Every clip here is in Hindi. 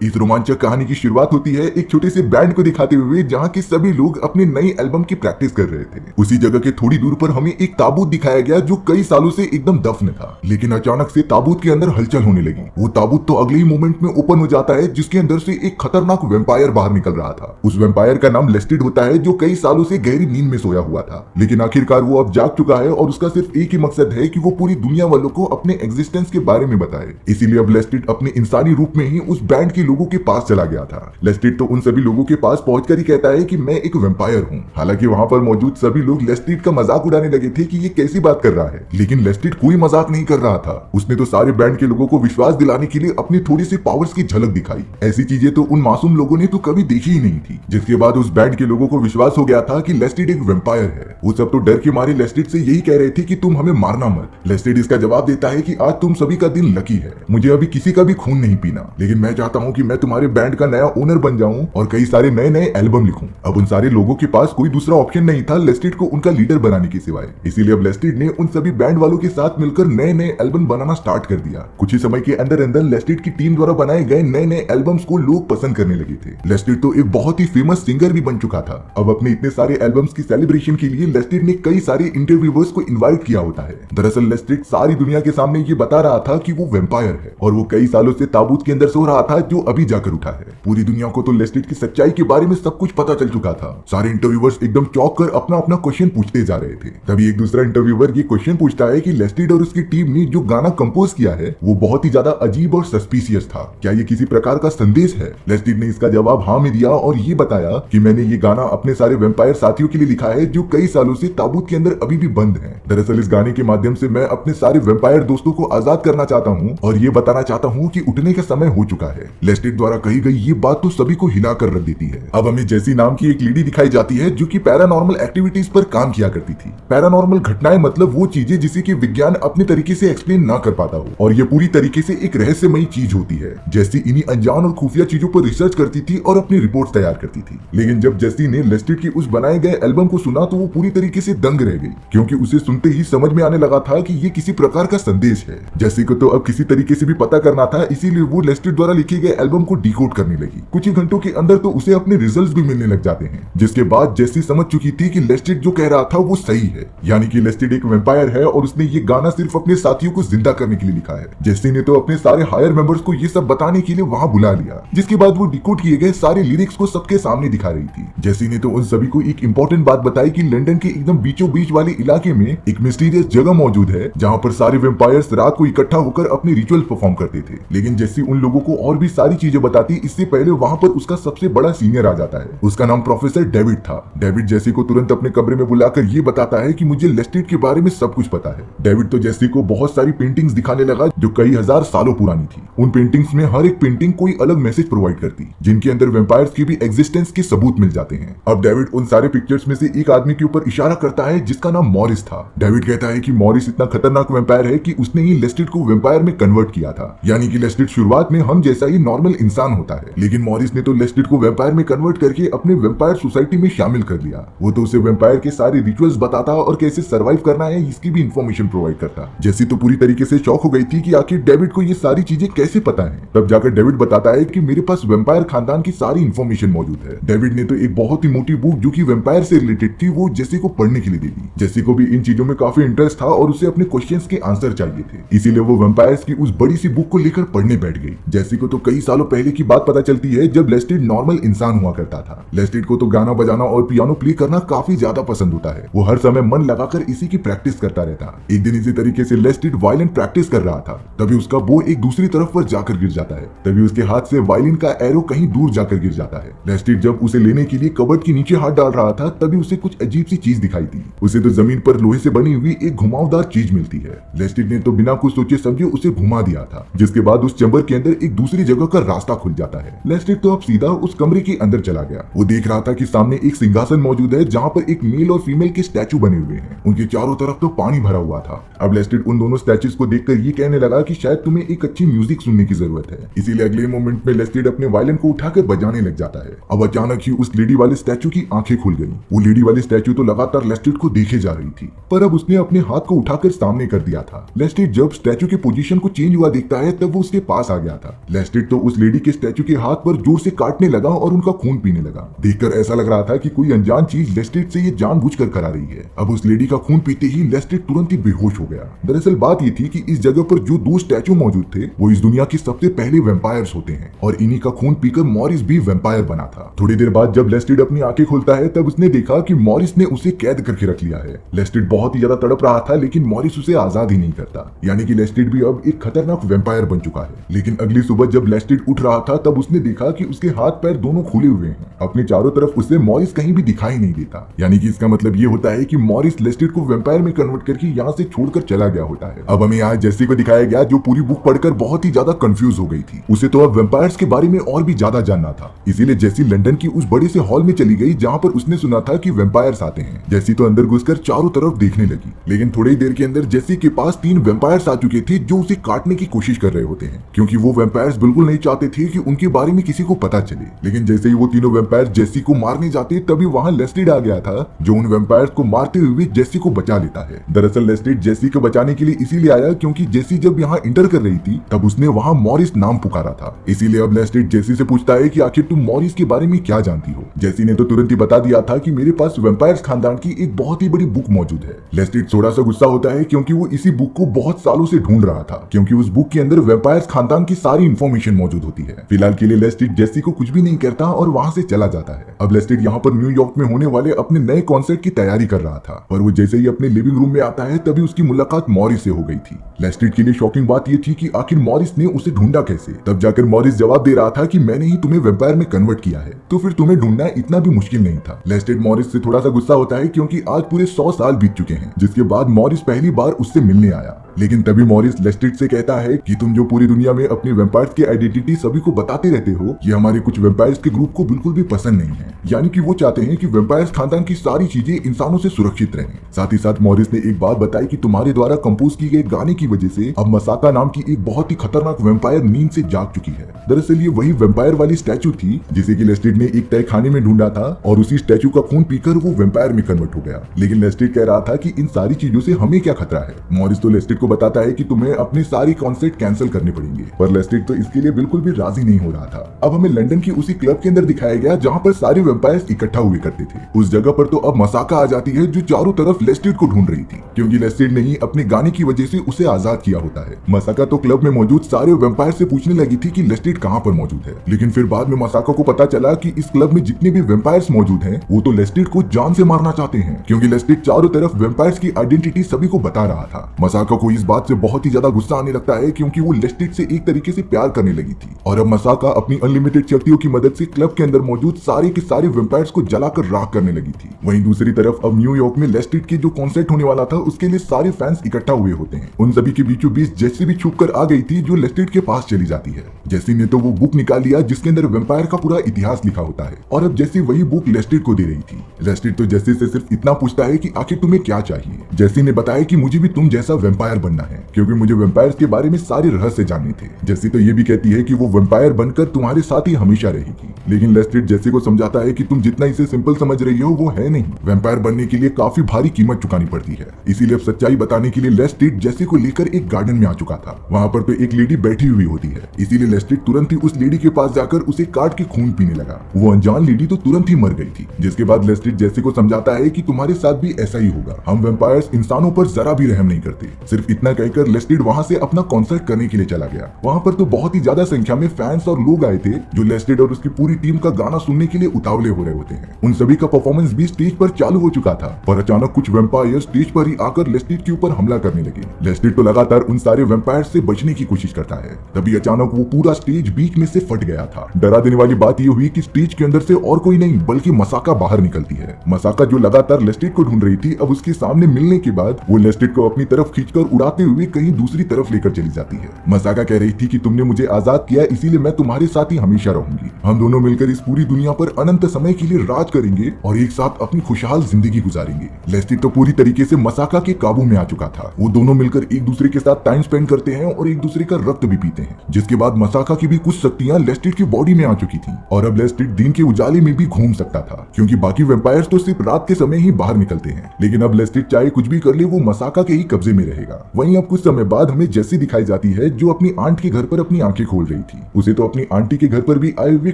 इस रोमांचक कहानी की शुरुआत होती है एक छोटे से बैंड को दिखाते हुए, जहाँ के सभी लोग अपनी नई एल्बम की प्रैक्टिस कर रहे थे। उसी जगह के थोड़ी दूर पर हमें एक ताबूत दिखाया गया जो कई सालों से एकदम दफन था, लेकिन अचानक से ताबूत के अंदर हलचल होने लगी। वो ताबूत तो अगले ही मोमेंट में ओपन हो जाता है, जिसके अंदर से एक खतरनाक वेम्पायर बाहर निकल रहा था। उस वेम्पायर का नाम लेस्टिड होता है, जो कई सालों से गहरी नींद में सोया हुआ था, लेकिन आखिरकार वो अब जाग चुका है और उसका सिर्फ एक ही मकसद है कि वो पूरी दुनिया वालों को अपने एग्जिस्टेंस के बारे में बताए। इसीलिए अब लेस्टिड अपने इंसानी रूप में ही उस बैंड के लोगों के पास चला गया था। लेस्टिड तो उन सभी लोगों के पास पहुंचकर ही कहता है कि मैं एक वेम्पायर हूं। हालांकि वहां पर मौजूद सभी लोग लेस्टिड का मजाक उड़ाने लगे थे कि ये कैसी बात कर रहा है, लेकिन लेस्टिड कोई मजाक नहीं कर रहा था। उसने तो सारे बैंड के लोगों को विश्वास दिलाने के लिए अपनी थोड़ी सी पावर्स की झलक दिखाई। ऐसी चीजें तो उन मासूम लोगों ने तो कभी देखी ही नहीं थी। जिसके बाद उस बैंड के लोगों को विश्वास हो गया था कि लेस्टिड एक वेम्पायर है। वो सब तो डर के मारे लेस्टिड से यही कह रहे थे कि तुम हमें मारना मत। लेस्टिड इसका जवाब देता है कि आज तुम सभी का दिन लकी है, मुझे अभी किसी का भी खून नहीं पीना, लेकिन मैं चाहता हूँ कि मैं तुम्हारे बैंड का नया ओनर बन जाऊं और कई सारे नए नए एल्बम लिखूं। अब उन सारे लोगों के पास कोई दूसरा ऑप्शन नहीं था लेस्टिड को उनका लीडर बनाने के सिवाय। इसीलिए अब लेस्टिड ने उन सभी बैंड वालों के साथ मिलकर नए नए एल्बम बनाना स्टार्ट कर दिया। कुछ ही समय के अंदर अंदर लेस्टिड की टीम द्वारा बनाए गए नए नए एल्बम्स को लोग पसंद करने लगे थे। लेस्टिड तो एक बहुत ही फेमस सिंगर भी बन चुका था। अब अपने इतने सारे एल्बम्स की सेलिब्रेशन के लिए लेस्टिड ने कई सारे इंटरव्यूअर्स को इनवाइट किया होता है। दरअसल लेस्टिड सारी दुनिया के सामने ये बता रहा था कि वो वेम्पायर है और वो कई सालों से ताबूत के अंदर सो रहा था, जो अभी जाकर उठा है। पूरी दुनिया को तो लेस्टिड की सच्चाई के बारे में सब कुछ पता चल चुका था। सारे इंटरव्यूअर्स एकदम चौंक कर अपना अपना क्वेश्चन पूछते जा रहे थे। तभी एक दूसरा इंटरव्यूअर ये क्वेश्चन पूछता है कि लेस्टिड और उसकी टीम ने जो गाना कंपोज किया है वो बहुत ही ज्यादा अजीब और सस्पिशियस था, क्या ये किसी प्रकार का संदेश है? लेस्टिड ने इसका जवाब हाँ में दिया और ये बताया कि मैंने ये गाना अपने सारे वेम्पायर साथियों के लिए लिखा है, जो कई सालों से ताबूत के अंदर अभी भी बंद हैं। दरअसल इस गाने के माध्यम से मैं अपने सारे वेम्पायर दोस्तों को आजाद करना चाहता हूँ और ये बताना चाहता हूँ कि उठने का समय हो चुका है। लेस्टिड द्वारा कही गई ये बात तो सभी को हिला कर रख देती है। अब हमें जेसी नाम की एक लेडी दिखाई जाती है, जो कि पैरानॉर्मल एक्टिविटीज पर काम किया करती थी। पैरानॉर्मल घटनाएं मतलब वो चीजें जिसे कि विज्ञान अपने तरीके से एक्सप्लेन ना कर पाता हो, और ये पूरी तरीके से एक रहस्यमयी चीज होती है। जेसी इन्हीं अनजान और खुफिया चीजों पर रिसर्च करती थी और अपनी रिपोर्ट तैयार करती थी। लेकिन जब जेसी ने लेस्टिड की उस बनाए गए एल्बम को सुना तो वो पूरी तरीके से दंग रह गई, क्योंकि उसे सुनते ही समझ में आने लगा था कि ये किसी प्रकार का संदेश है। जेसी को तो अब किसी तरीके से भी पता करना था, इसीलिए वो लेस्टिड द्वारा लिखे गए एल्बम को डिकोड करने लगी। कुछ ही घंटों के अंदर तो उसे अपने रिजल्ट्स भी मिलने लग जाते हैं, जिसके बाद जेसी समझ चुकी थी कि लेस्टिड जो कह रहा था वो सही है, यानी कि लेस्टिड एक वेम्पायर है और उसने ये गाना सिर्फ अपने साथियों को जिंदा करने के लिए लिखा है। जेसी ने तो अपने सारे हायर मेंबर्स को ये सब बताने के लिए वहां बुला लिया, जिसके बाद वो डिकोड किए गए सारे लिरिक्स को सबके सामने दिखा रही थी। जेसी ने तो उन सभी को एक इंपॉर्टेंट बात बताई कि लंदन के एकदम बीचों बीच वाले इलाके में एक मिस्टीरियस जगह मौजूद है, जहाँ पर सारे वेम्पायर्स रात को इकट्ठा होकर अपने रिचुअल परफॉर्म करते थे। लेकिन जेसी उन लोगों को और भी सारी चीजें बताती, इससे पहले वहां पर उसका सबसे बड़ा सीनियर आ जाता है। उसका नाम प्रोफेसर डेविड था। डेविड जेसी को तुरंत अपने कमरे में बुलाकर ये बताता है कि मुझे लेस्टिड के बारे में सब कुछ पता है। डेविड तो जेसी को बहुत सारी पेंटिंग्स दिखाने लगा, जो कई हजार सालों पुरानी थी। उन पेंटिंग्स में हर एक पेंटिंग कोई अलग मैसेज प्रोवाइड करती, जिनके अंदर वेम्पायर्स की भी एग्जिस्टेंस के सबूत मिल जाते हैं। अब डेविड उन सारे पिक्चर्स में से एक आदमी के ऊपर इशारा करता है, जिसका नाम मॉरिस था। डेविड कहता है कि मॉरिस इतना खतरनाक वेम्पायर है कि उसने ही लेस्टिड को वेम्पायर में कन्वर्ट किया था, यानी कि लेस्टिड शुरुआत में हम जैसा ही नॉर्मल इंसान होता है, लेकिन मॉरिस ने तो लेस्टिड को वेम्पायर में कन्वर्ट करके अपने वेम्पायर सोसाइटी में शामिल कर लिया। वो तो उसे वेम्पायर के सारे रिचुअल्स बताता और कैसे सर्वाइव करना है इसकी भी इंफॉर्मेशन प्रोवाइड करता। जेसी तो पूरी तरीके से शॉक हो गई थी कि आखिर डेविड को ये सारी चीजें कैसे पता है। तब जाकर डेविड बताता है कि मेरे पास वेम्पायर खानदान की सारी इंफॉर्मेशन मौजूद है। डेविड ने तो एक बहुत ही मोटी बुक जो कि वेम्पायर से रिलेटेड थी वो जेसी को पढ़ने के लिए दे दी। जेसी को भी इन चीजों में काफी इंटरेस्ट था और उसे अपने क्वेश्चंस के आंसर चाहिए थे, इसीलिए वो वेम्पायर्स की उस बड़ी सी बुक को लेकर पढ़ने बैठ गई। जेसी को तो कई सालों पहले की बात पता चलती है, जब लेस्टिड नॉर्मल इंसान हुआ करता था। लेस्टिड को तो गाना बजाना और पियानो प्ले करना काफी ज्यादा पसंद होता है। वो हर समय मन लगाकर इसी की प्रैक्टिस करता रहता। एक दिन इसी तरीके से लेस्टिड वायलिन प्रैक्टिस कर रहा था, तभी उसका बो एक दूसरी तरफ पर जाकर गिर जाता है। तभी उसके हाथ से वायलिन का एरो कहीं दूर जाकर गिर जाता है। लेस्टिड जब उसे लेने के लिए कबर्ड के नीचे हाथ डाल रहा था, तभी उसे कुछ अजीब सी चीज दिखाई दी। उसे तो जमीन पर लोहे से बनी हुई एक घुमावदार चीज मिलती है। लेस्टिड ने तो बिना कुछ सोचे समझे उसे घुमा दिया था, जिसके बाद उस चैम्बर के अंदर एक दूसरी जगह का रास्ता खुल जाता है। लेस्टिड तो अब सीधा उस कमरे के अंदर चला गया। वो देख रहा था कि सामने एक सिंहासन मौजूद है, जहाँ पर एक मेल और फीमेल के स्टैचू बने हुए हैं। उनके चारों तरफ तो पानी भरा हुआ था। अब लेस्टिड उन दोनों स्टैचूज को देखकर ये कहने लगा कि शायद तुम्हें एक अच्छी म्यूजिक सुनने की जरूरत है। इसीलिए अगले मोमेंट में लेस्टिड अपने वायलिन को उठाकर बजाने लग जाता है। अब अचानक ही उस लेडी वाले स्टैचू की आंखें खुल गई। वो लेडी वाली स्टैचू तो लगातार लेस्टिड को देखे जा रही थी, पर अब उसने अपने हाथ को उठाकर सामने कर दिया था। लेस्टिड जब स्टैचू के पोजीशन को चेंज हुआ देखता है, तब वो उसके पास आ गया था। लेस्टिड तो उस लेडी के स्टैचू के हाथ पर जोर से काटने लगा और उनका खून पीने लगा। देखकर ऐसा लग रहा था कि कोई अनजान चीज लेस्ट्रेड से ये जानबूझकर करा रही है। अब उस लेडी का खून पीते ही लेस्ट्रेड तुरंत ही बेहोश हो गया। दरअसल बात ये थी कि इस जगह पर जो 2 स्टैचू मौजूद थे वो इस दुनिया के सबसे पहले वेम्पायर्स होते हैं और इन्हीं का खून पीकर मॉरिस भी वेम्पायर बना था। थोड़ी देर बाद जब लेस्ट्रेड अपनी आंखें खोलता है तब उसने देखा कि मॉरिस ने उसे कैद करके रख लिया है। लेस्ट्रेड बहुत ही ज्यादा तड़प रहा था लेकिन मॉरिस उसे आजाद ही नहीं करता, यानी कि लेस्ट्रेड भी अब एक खतरनाक वेम्पायर बन चुका है। लेकिन अगली सुबह जब लेस्ट्रेड उठ रहा था तब उसने देखा कि उसके हाथ पैर दोनों खुले हुए हैं। अपने चारों तरफ उसे मॉरिस कहीं भी दिखाई नहीं देता, यानी कि इसका मतलब ये होता है कि मॉरिस लेस्ट्रेड को वेम्पायर में कन्वर्ट करके यहाँ से छोड़कर चला गया होता है। अब हमें यहाँ जेसी को दिखाया गया जो पूरी बुक पढ़कर बहुत ही ज्यादा कंफ्यूज हो गई थी। उसे तो अब वेम्पायर्स के बारे में और भी ज्यादा जानना था, इसीलिए जेसी लंदन की उस बड़े से हॉल में चली गई जहाँ पर उसने सुना था कि वेम्पायर्स आते हैं। जेसी तो अंदर घुसकर चारों तरफ देखने लगी, लेकिन थोड़ी देर के अंदर जेसी के पास 3 वेम्पायर्स आ चुके थे जो उसे काटने की कोशिश कर रहे होते हैं, क्योंकि वो वेम्पायर्स बिल्कुल नहीं चाहते थे कि उनके बारे में किसी को पता चले। लेकिन जैसे ही वो तीनों वेम्पायर जेसी को मारने जाते तभी वहां लेस्ट्रेड आ गया था जो उन वेम्पायर्स को मारते हुए जेसी को बचा लेता है। दरअसल लेस्ट्रेड जेसी को बचाने के लिए इसीलिए आया क्योंकि जेसी जब यहाँ इंटर कर रही थी तब उसने वहाँ मॉरिस नाम पुकारा था। इसीलिए अब लेस्ट्रेड जेसी से पूछता है कि आखिर तुम मॉरिस के बारे में क्या जानती हो। जेसी ने तो तुरंत ही बता दिया था कि मेरे पास वेम्पायर्स खानदान की एक बहुत ही बड़ी बुक मौजूद है। लेस्ट्रेड थोड़ा सा गुस्सा होता है क्योंकि वो इसी बुक को बहुत सालों से ढूंढ रहा था, क्योंकि उस बुक के अंदर वेम्पायर्स खानदान की सारी इंफॉर्मेशन मौजूद होती है। फिलहाल के लिए लेस्ट्रेड जेसी को कुछ भी नहीं करता और वहां से चला जाता है। अब लेस्ट्रेड यहाँ पर न्यूयॉर्क में होने वाले अपने नए कॉन्सर्ट की तैयारी कर रहा था, पर वो जैसे ही अपने लिविंग रूम में आता है तभी उसकी मुलाकात मॉरिस से हो गई थी। लेस्ट्रेड के लिए शॉकिंग बात ये थी कि आखिर मॉरिस ने उसे ढूंढा कैसे। तब जाकर मॉरिस जवाब दे रहा था कि मैंने ही तुम्हें वेम्पायर में कन्वर्ट किया है, तो फिर तुम्हें ढूंढना इतना भी मुश्किल नहीं था। लेस्ट्रेड मॉरिस से थोड़ा सा गुस्सा होता है क्योंकि आज पूरे 100 साल बीत चुके हैं जिसके बाद मॉरिस पहली बार उससे मिलने आया। लेकिन तभी मॉरिस लेस्ट्रेड से कहता है कि तुम जो पूरी दुनिया में अपनी वेम्पायर्स की आइडेंटिटी सभी को बताते रहते हो, ये हमारे कुछ वेम्पायर्स के ग्रुप को बिल्कुल भी पसंद नहीं है। यानी कि वो चाहते हैं कि वेम्पायर्स खानदान की सारी चीजें इंसानों से सुरक्षित रहें। साथ ही साथ मॉरिस ने एक बात बताई कि तुम्हारे द्वारा कंपोज किए गए गाने की वजह से अब मसाका नाम की एक बहुत ही खतरनाक वेम्पायर नींद से जाग चुकी है। दरअसल ये वही वेम्पायर वाली स्टैचू थी जिसे कि लेस्ट्रेड ने एक तय खाने में ढूंढा था और उसी स्टैचू का खून पीकर वो वेम्पायर में कन्वर्ट हो गया। लेकिन लेस्ट्रेड कह रहा था कि इन सारी चीजों से हमें क्या खतरा है। मॉरिस तो लेस्ट्रेड को बताता है कि तुम्हें अपने सारी कॉन्सर्ट कैंसिल करने पड़ेंगे, पर लेस्ट्रेड तो इसके लिए बिल्कुल भी राजी नहीं हो रहा था। अब हमें लंदन की उसी क्लब के अंदर दिखाया गया जहां पर सारे वेम्पायर्स इकट्ठा हुए करते थे। उस जगह पर तो अब मसाका आ जाती है जो चारों तरफ लेस्ट्रेड को ढूंढ रही थी, क्योंकि लेस्ट्रेड ने ही अपने गाने की वजह से उसे आजाद किया होता है। मसाका तो क्लब में मौजूद सारे वेम्पायर से पूछने लगी थी कि लेस्ट्रेड कहां पर मौजूद है, लेकिन फिर बाद में मसाका को पता चला कि इस क्लब में जितने भी वेम्पायर्स मौजूद हैं वो तो लेस्ट्रेड को जान से मारना चाहते हैं, क्योंकि लेस्ट्रेड चारों तरफ वेम्पायर्स की आइडेंटिटी सभी को बता रहा था। मसाका को इस बात से बहुत ही ज्यादा गुस्सा आने लगता है क्योंकि वो लेस्ट्रेड से एक तरीके से प्यार करने लगी थी और अब मसाका अपनी अनलिमिटेड शक्तियों की मदद से क्लब के अंदर मौजूद सारे के सारे वेम्पायर्स को जलाकर राख करने लगी थी। वहीं दूसरी तरफ अब न्यूयॉर्क में लेस्ट्रेड के जो कॉन्सर्ट होने वाला था उसके लिए सारे फैंस इकट्ठा हुए होते हैं। उन सभी के बीचों बीच जेसी भी छुप कर आ गई थी जो लेस्ट्रेड के पास चली जाती है। जेसी ने तो वो बुक निकाल लिया जिसके अंदर वेम्पायर का पूरा इतिहास लिखा होता है और अब जेसी वही बुक लेस्ट्रेड को दे रही थी। लेस्ट्रेड तो जेसी से सिर्फ इतना पूछता है कि आखिर तुम्हें क्या चाहिए। जेसी ने बताया कि मुझे भी तुम जैसा वेम्पायर बनना है, क्योंकि मुझे वेम्पायर्स के बारे में सारे रहस्य जानने थे। जेसी तो ये भी कहती है कि वो वेम्पायर बनकर तुम्हारे साथ ही हमेशा रहेगी, लेकिन लेस्ट्रेड जेसी को समझाता है कि तुम जितना इसे सिंपल समझ रही हो वो है नहीं। वेम्पायर बनने के लिए काफी भारी कीमत चुकानी पड़ती है। इसीलिए अब सच्चाई बताने के लिए लेस्ट्रेड जेसी को लेकर एक गार्डन में आ चुका था। वहाँ पर तो एक लेडी बैठी हुई होती है, इसीलिए लेस्ट्रेड तुरंत ही उस लेडी के पास जाकर उसे काट के खून पीने लगा। वो अनजान लेडी तो तुरंत ही मर गई थी, जिसके बाद लेस्ट्रेड जेसी को समझाता है कि तुम्हारे साथ भी ऐसा ही होगा। हम वेम्पायर्स इंसानों पर जरा भी रहम नहीं करते। सिर्फ इतना कहकर लेस्ट्रेड वहाँ से अपना कॉन्सर्ट करने के लिए चला गया। वहाँ पर तो बहुत ही ज्यादा संख्या में फैंस और लोग आए थे जो लेस्ट्रेड और उसकी पूरी टीम का गाना सुनने के लिए उतावले हो रहे होते हैं। उन सभी का परफॉर्मेंस भी स्टेज पर चालू हो चुका था, पर अचानक कुछ वेम्पायर स्टेज पर ही आकर लेस्ट्रेड के ऊपर हमला करने लगे। लेस्ट्रेड तो लगातार उन सारे वेम्पायर से बचने की कोशिश करता है, तभी अचानक वो पूरा स्टेज बीच में से फट गया था। डरा देने वाली बात ये हुई कि स्टेज के अंदर से और कोई नहीं बल्कि मसाका बाहर निकलती है। मसाका जो लगातार लेस्ट्रेड को ढूंढ रही थी, अब उसके सामने मिलने के बाद वो लेस्ट्रेड को अपनी तरफ खींचकर उड़ाते हुए कहीं दूसरी तरफ लेकर चली जाती है। मसाका कह रही थी कि तुमने मुझे आजाद किया, इसीलिए मैं तुम्हारे साथ ही हमेशा रहूंगी। हम दोनों मिलकर इस पूरी दुनिया पर अनंत समय के लिए राज करेंगे और एक साथ अपनी खुशहाल जिंदगी गुजारेंगे। लेस्ट्रेड तो पूरी तरीके से मसाका के काबू में आ चुका था। वो दोनों मिलकर एक दूसरे के साथ टाइम स्पेंड करते हैं और एक दूसरे का रक्त भी पीते हैं, जिसके बाद मसाका की भी कुछ शक्तियां लेस्ट्रेड की बॉडी में आ चुकी थी और अब लेस्ट्रेड दिन के उजाले में भी घूम सकता था, क्योंकि बाकी वेम्पायर्स तो सिर्फ रात के समय ही बाहर निकलते हैं। लेकिन अब लेस्ट्रेड चाहे कुछ भी कर ले वो मसाका के ही कब्जे में रहेगा। वहीं अब कुछ समय बाद हमें जेसी दिखाई जाती है जो अपनी आंट के घर पर अपनी आंखें खोल रही थी। उसे तो अपनी आंटी के घर पर भी आए हुए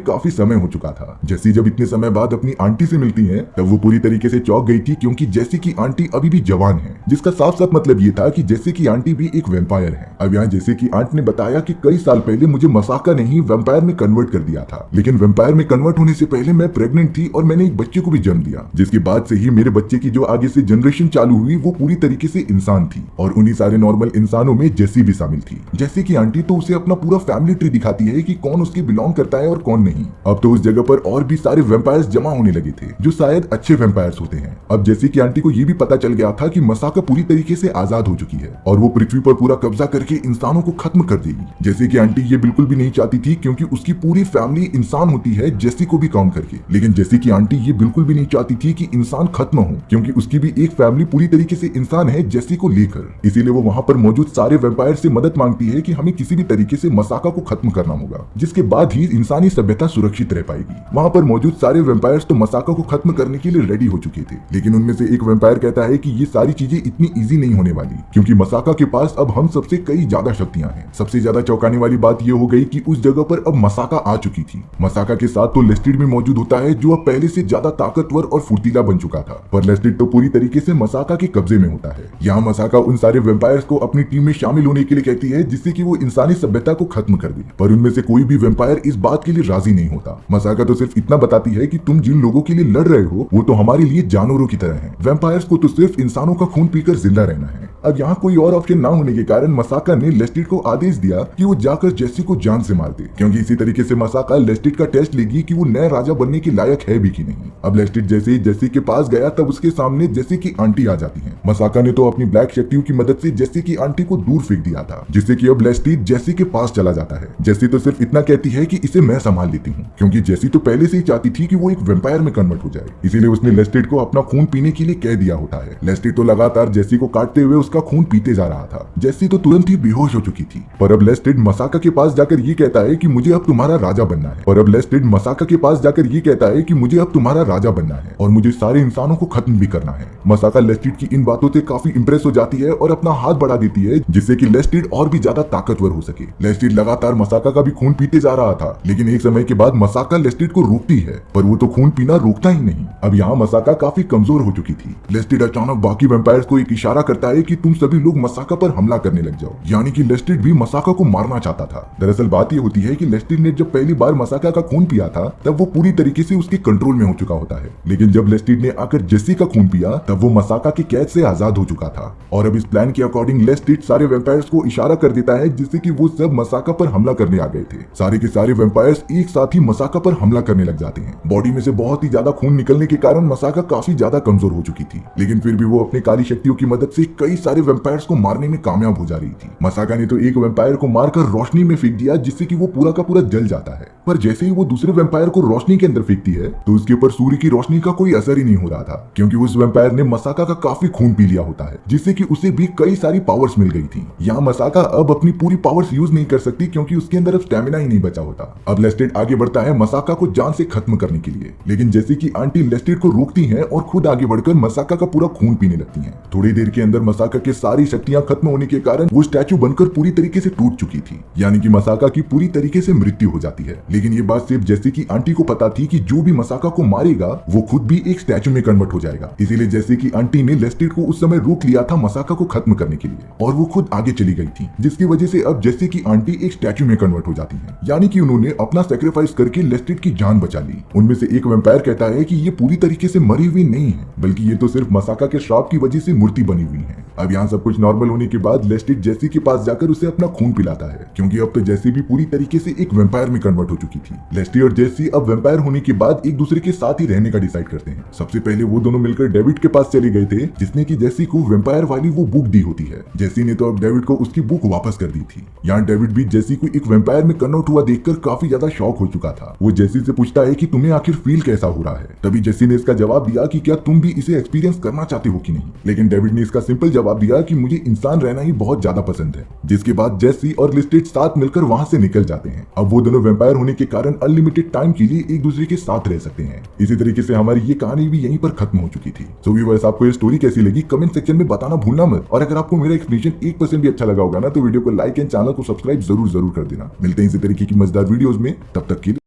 काफी समय हो चुका था। जेसी जब इतने समय बाद अपनी आंटी से मिलती है तब वो पूरी तरीके से चौंक गई थी, क्योंकि जेसी की आंटी अभी भी जवान है, जिसका साफ साफ मतलब ये था कि जेसी की आंटी भी एक वेम्पायर है। अब यहाँ जेसी की आंट ने बताया कि कई साल पहले मुझे मसाका ने ही वेम्पायर में कन्वर्ट कर दिया था, लेकिन वेम्पायर में कन्वर्ट होने से पहले मैं प्रेग्नेंट थी और मैंने एक बच्चे को भी जन्म दिया, जिसके बाद से ही मेरे बच्चे की जो आगे से जनरेशन चालू हुई वो पूरी तरीके से इंसान थी और उन्हीं सारे नॉर्मल इंसानों में जेसी भी शामिल थी। जेसी की आंटी तो उसे अपना पूरा फैमिली ट्री दिखाती है कि कौन उसके बिलोंग करता है और कौन नहीं। अब तो उस जगह पर और भी सारे वेम्पायर्स जमा होने लगे थे जो शायद अच्छे वेम्पायर्स होते हैं। अब जेसी की आंटी को ये भी पता चल गया था कि मसाका पूरी तरीके से आजाद हो चुकी है और वो पृथ्वी पर पूरा कब्जा करके इंसानों को खत्म कर देगी। जेसी की आंटी ये बिल्कुल भी नहीं चाहती थी, क्योंकि उसकी पूरी फैमिली इंसान होती है जेसी को भी काउंट करके। लेकिन जेसी की आंटी ये बिल्कुल भी नहीं चाहती थी कि इंसान खत्म हो, क्योंकि उसकी भी एक फैमिली पूरी तरीके से इंसान है जेसी को लेकर। इसीलिए वो वहां पर मौजूद सारे वेम्पायर से मदद मांगती है कि हमें किसी भी तरीके से मसाका को खत्म करना होगा, जिसके बाद ही इंसानी सभ्यता सुरक्षित रह पाएगी। वहां पर मौजूद सारे वेम्पायर्स तो मसाका को खत्म करने के लिए रेडी हो चुके थे, लेकिन उनमें से एक वेम्पायर कहता है कि ये सारी चीजें इतनी इजी नहीं होने वाली, क्योंकि मसाका के पास अब हम सबसे कई ज्यादा शक्तियां हैं। सबसे ज्यादा चौंकाने वाली बात यह हो गई कि उस जगह पर अब मसाका आ चुकी थी। मसाका के साथ तो लेस्टिड भी मौजूद होता है, जो अब पहले से ज्यादा ताकतवर और फुर्तीला बन चुका था, पर लेस्टिड तो पूरी तरीके से मसाका के कब्जे में होता है। यहाँ मसाका उन सारे वेम्पायर्स को अपनी टीम में शामिल होने के लिए कहती है, जिससे कि वो इंसानी सभ्यता को खत्म कर दे, पर उनमें से कोई भी वेम्पायर इस बात के लिए राजी नहीं होता। मसाका तो सिर्फ इतना बताती है कि तुम जिन लोगों के लिए लड़ रहे हो वो तो हमारे लिए जानवरों की तरह हैं। वेम्पायर्स को तो सिर्फ इंसानों का खून पीकर जिंदा रहना है। अब यहाँ कोई और ऑप्शन ना होने के कारण मसाका ने लेस्टिड को आदेश दिया कि वो जाकर जेसी को जान से मार दे, क्योंकि इसी तरीके से मसाका लेस्टिड का टेस्ट लेगी कि वो नया राजा बनने के लायक है भी कि नहीं। अब लेस्टिड जैसे ही जेसी के पास गया तब उसके सामने जेसी की आंटी आ जाती है। मसाका ने तो अपनी ब्लैक शक्तियों की मदद से जेसी की आंटी को दूर फेंक दिया था, जिससे कि अब लेस्टिड जेसी के पास चला जाता है। जेसी तो सिर्फ इतना कहती है कि इसे मैं संभाल लेती हूँ, क्योंकि जेसी तो पहले से ही चाहती थी कि वो एक वेम्पायर में कन्वर्ट हो जाए, इसीलिए उसने लेस्टिड को अपना खून पीने के लिए कह दिया होता है। लेस्टिड तो लगातार जेसी को काटते हुए उसका खून पीते जा रहा था। जेसी तो तुरंत ही बेहोश हो चुकी थी, पर अब लेस्टिड मसाका के पास जाकर ये कहता है कि मुझे अब तुम्हारा राजा बनना है। और अब लेस्टिड मसाका के पास जाकर ये कहता है कि मुझे अब तुम्हारा राजा बनना है और मुझे सारे इंसानों को खत्म भी करना है। मसाका लेस्टिड की इन बातों से काफी इंप्रेस हो जाती है और अपना हाथ बढ़ा देती है, जिससे कि लेस्टिड और भी ज्यादा ताकतवर हो सके। लेस्टिड लगातार मसाका का भी खून पीते जा रहा था, लेकिन एक समय के बाद मसाका लेस्टिड को रोकती है, पर वो तो खून पीना रोकता ही नहीं। अब यहाँ मसाका काफी कमजोर हो चुकी थी। लेस्टिड अचानक बाकी वेम्पायर्स को एक इशारा करता है कि तुम सभी लोग मसाका पर हमला करने लग जाओ, यानी कि लेस्टिड भी मसाका को मारना चाहता था। दरअसल बात ये होती है कि लेस्टिड ने जब पहली बार मसाका का खून पिया था तब वो पूरी तरीके से उसके कंट्रोल में हो चुका होता है, लेकिन जब लेस्टिड ने आकर जेसी का खून पिया तब वो मसाका की कैद से आजाद हो चुका था। और अब इस प्लान के अकॉर्डिंग लेस्टिड सारे वेम्पायर्स को इशारा कर देता है, जिससे कि वो सब मसाका पर हमला करने आ गए थे। सारे के सारे वेम्पायर्स एक साथ ही मसाका पर हमला करने लग जाते हैं। बॉडी में से बहुत ही ज्यादा खून निकलने के कारण मसाका काफी ज्यादा कमजोर हो चुकी थी, लेकिन फिर भी वो अपनी काली शक्तियों की मदद से कई सारे वेम्पायर्स को मारने में कामयाब हो जा रही थी। मसाका ने तो एक वेम्पायर को मारकर रोशनी में फेंक दिया, जिससे कि वो पूरा का पूरा जल जाता है। पर जैसे ही वो दूसरे वेम्पायर को रोशनी के अंदर फेंकती है तो उसके ऊपर सूर्य की रोशनी का कोई असर ही नहीं हो रहा था, क्योंकि उस वेम्पायर ने मसाका का काफी खून पी लिया होता है, जिससे कि उसे भी कई सारी पावर्स मिल गई थी। यहाँ मसाका अब अपनी पूरी पावर्स यूज नहीं कर सकती, क्योंकि उसके अंदर अब स्टेमिना ही नहीं बचा होता। अब लेस्टिड आगे बढ़ता है मसाका को जान से खत्म करने के लिए, लेकिन जैसे कि आंटी लेस्टिड को रोकती हैं और खुद आगे बढ़कर मसाका का पूरा खून पीने लगती हैं। थोड़ी देर के अंदर मसाका के सारी शक्तियां खत्म होने के कारण वो स्टैचू बनकर पूरी तरीके से टूट चुकी थी, यानी कि मसाका की पूरी तरीके से मृत्यु हो जाती है। लेकिन ये बात सिर्फ जैसे कि आंटी को पता थी कि जो भी मसाका को मारेगा वो खुद भी एक स्टैचू में कन्वर्ट हो जाएगा, इसीलिए जैसे कि आंटी ने लेस्टिड को उस समय रोक लिया था मसाका को खत्म करने के लिए, और वो खुद आगे चली गई थी, जिसकी वजह से अब जैसे कि आंटी एक स्टैचू में कन्वर्ट हो जाती है, यानी कि उन्होंने अपना सेक्रीफाइस करके लेस्टिड की जान बचा ली। उनमें से एक वेम्पायर कहता है कि ये पूरी तरीके से मरी हुई नहीं है, बल्कि ये तो सिर्फ मसाका के श्राप की वजह से मूर्ति बनी हुई है। अब यहाँ सब कुछ नॉर्मल होने के बाद लेस्टिड जेसी के पास जाकर उसे अपना खून पिलाता है, क्योंकि अब तो जेसी भी पूरी तरीके से एक वेम्पायर में कन्वर्ट हो चुकी थी। लेस्टी और जेसी अब वेम्पायर होने के बाद एक दूसरे के साथ ही रहने का डिसाइड करते हैं। सबसे पहले वो दोनों मिलकर डेविड के पास चले गए थे, जिसने की जेसी को वेम्पायर वाली वो बुक दी होती है। जेसी ने तो अब डेविड को उसकी बुक वापस कर दी थी। यहाँ डेविड भी जेसी को एक वेम्पायर में कन्वर्ट हुआ देखकर काफी ज्यादा शॉक हो चुका था। वो जेसी से पूछता है कि तुम्हें आखिर फील कैसा हो रहा है। तभी जेसी ने इसका जवाब दिया कि क्या तुम भी इसे एक्सपीरियंस करना चाहते हो कि नहीं, लेकिन डेविड ने इसका सिंपल जवाब जवाब दिया कि मुझे इंसान रहना ही बहुत ज्यादा पसंद है, जिसके बाद जेसी और लिस्टेड साथ मिलकर वहां से निकल जाते हैं। अब वो दोनों वेम्पायर होने के कारण अनलिमिटेड टाइम के लिए एक दूसरे के साथ रह सकते हैं। इसी तरीके से हमारी ये कहानी भी यहीं पर खत्म हो चुकी थी। सो व्यूअर्स, आपको ये स्टोरी कैसी लगी कमेंट सेक्शन में बताना भूलना मत। और अगर आपको मेरा एक्सप्लेनेशन 1% भी अच्छा लगा होगा ना, तो वीडियो को लाइक एंड चैनल को सब्सक्राइब जरूर कर देना। मिलते हैं इसी तरीके की मजेदार वीडियोस में, तब तक के लिए